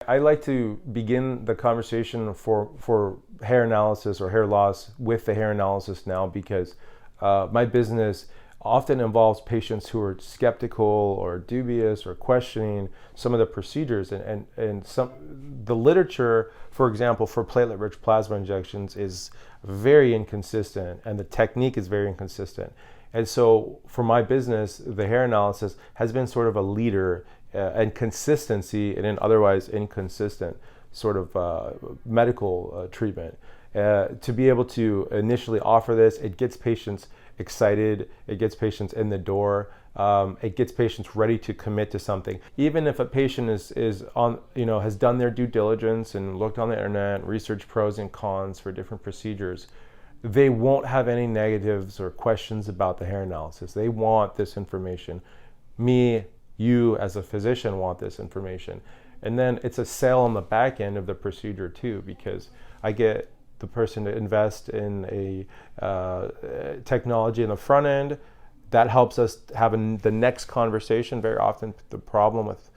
I like to begin the conversation for hair analysis or hair loss with the hair analysis now because my business often involves patients who are skeptical or dubious or questioning some of the procedures and some the literature, for example, for platelet-rich plasma injections is very inconsistent and the technique is very inconsistent. And so for my business, the hair analysis has been sort of a leader and consistency in an otherwise inconsistent sort of medical treatment. To be able to initially offer this, it gets patients excited, it gets patients in the door, it gets patients ready to commit to something. Even if a patient is on, has done their due diligence and looked on the internet, researched pros and cons for different procedures, they won't have any negatives or questions about the hair analysis. They want this information. Me, you as a physician want this information. And then it's a sale on the back end of the procedure too, because I get the person to invest in a technology in the front end that helps us have the next conversation. Very often the problem with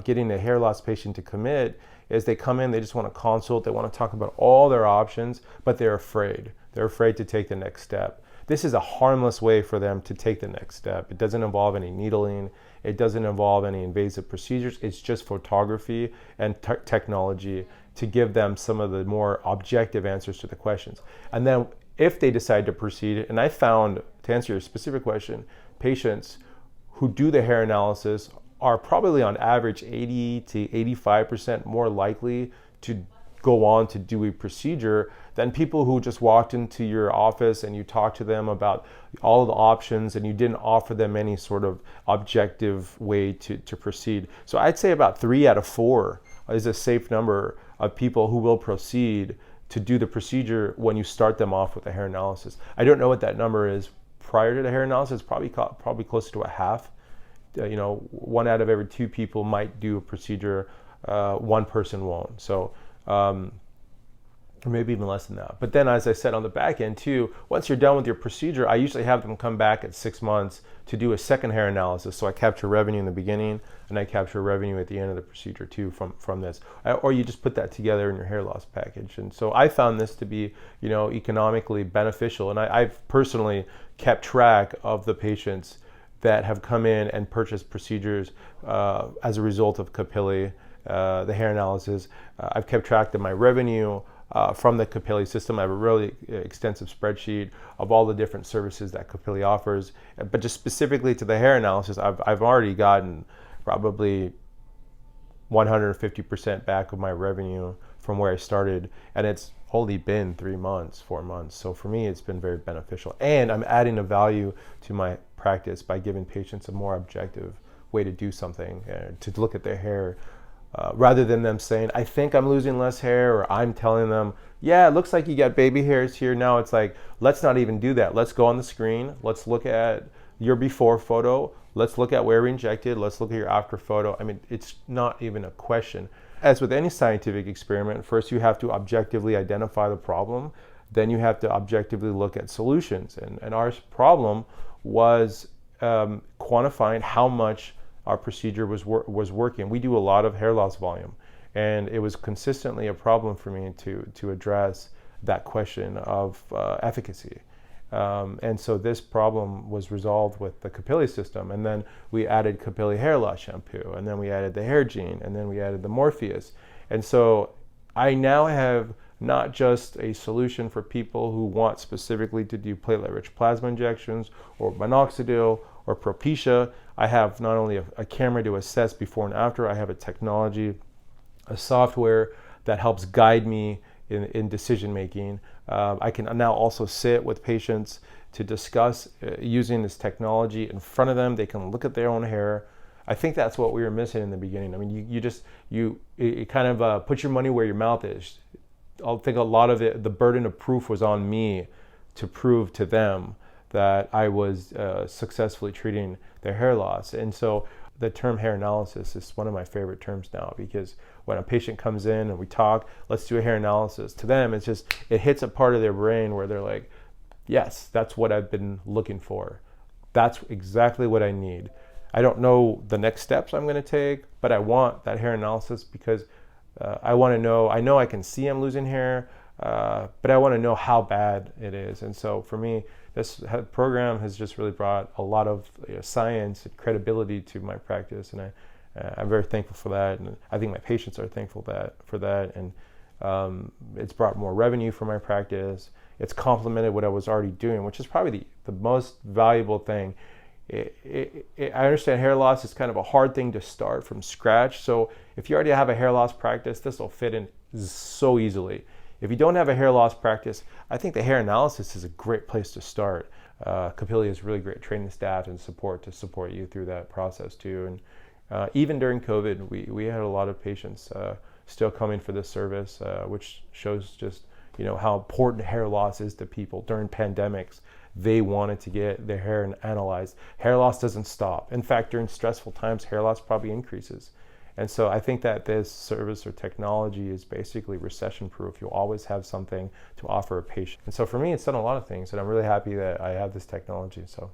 getting a hair loss patient to commit is they come in, they just want to consult, they want to talk about all their options, but they're afraid. They're afraid to take the next step. This is a harmless way for them to take the next step. It doesn't involve any needling. It doesn't involve any invasive procedures. It's just photography and technology to give them some of the more objective answers to the questions. And then if they decide to proceed, and I found, to answer your specific question, patients who do the hair analysis are probably on average 80 to 85% more likely to go on to do a procedure than people who just walked into your office and you talked to them about all of the options and you didn't offer them any sort of objective way to proceed. So I'd say about 3 out of 4 is a safe number of people who will proceed to do the procedure when you start them off with a hair analysis. I don't know what that number is prior to the hair analysis, probably closer to a half. 1 out of every 2 people might do a procedure, 1 person won't. So or maybe even less than that. But then, as I said, on the back end too, once you're done with your procedure, I usually have them come back at 6 months to do a second hair analysis. So I capture revenue in the beginning and I capture revenue at the end of the procedure too from this. Or you just put that together in your hair loss package. And so I found this to be, economically beneficial. And I've personally kept track of the patients that have come in and purchased procedures as a result of Capily, the hair analysis. I've kept track of my revenue from the Capily system. I have a really extensive spreadsheet of all the different services that Capily offers. But just specifically to the hair analysis, I've already gotten probably 150% back of my revenue from where I started. And it's only been 3 months, 4 months. So for me, it's been very beneficial. And I'm adding a value to my practice by giving patients a more objective way to do something, to look at their hair. Rather than them saying, I think I'm losing less hair, or I'm telling them, yeah, it looks like you got baby hairs here. Now it's like, let's not even do that. Let's go on the screen. Let's look at your before photo. Let's look at where we injected. Let's look at your after photo. I mean, it's not even a question. As with any scientific experiment, first you have to objectively identify the problem. Then you have to objectively look at solutions. And our problem was quantifying how much our procedure was working. We do a lot of hair loss volume, and it was consistently a problem for me to address that question of efficacy. And so this problem was resolved with the Capily system, and then we added Capily hair loss shampoo, and then we added the hair gene, and then we added the Morpheus. And so I now have not just a solution for people who want specifically to do platelet-rich plasma injections or minoxidil or Propecia. I have not only a camera to assess before and after, I have a technology, a software that helps guide me in decision making. I can now also sit with patients to discuss using this technology in front of them. They can look at their own hair. I think that's what we were missing in the beginning. I mean, you kind of put your money where your mouth is. I think a lot of the burden of proof was on me to prove to them that I was successfully treating their hair loss. And so the term hair analysis is one of my favorite terms now, because when a patient comes in and we talk, let's do a hair analysis, to them it's just, it hits a part of their brain where they're like, yes, that's what I've been looking for. That's exactly what I need. I don't know the next steps I'm going to take, but I want that hair analysis because I want to know. I know I can see I'm losing hair, but I want to know how bad it is. And so for me, this program has just really brought a lot of science and credibility to my practice, and I'm very thankful for that. And I think my patients are thankful for that. And it's brought more revenue for my practice. It's complemented what I was already doing, which is probably the most valuable thing. I understand hair loss is kind of a hard thing to start from scratch. So if you already have a hair loss practice, this will fit in so easily. If you don't have a hair loss practice, I think the hair analysis is a great place to start. Capily has really great training staff and support to support you through that process too. And even during COVID, we had a lot of patients still coming for this service, which shows just how important hair loss is to people during pandemics. They wanted to get their hair analyzed. Hair loss doesn't stop. In fact, during stressful times, hair loss probably increases. And so I think that this service or technology is basically recession proof. You'll always have something to offer a patient. And so for me, it's done a lot of things, and I'm really happy that I have this technology. So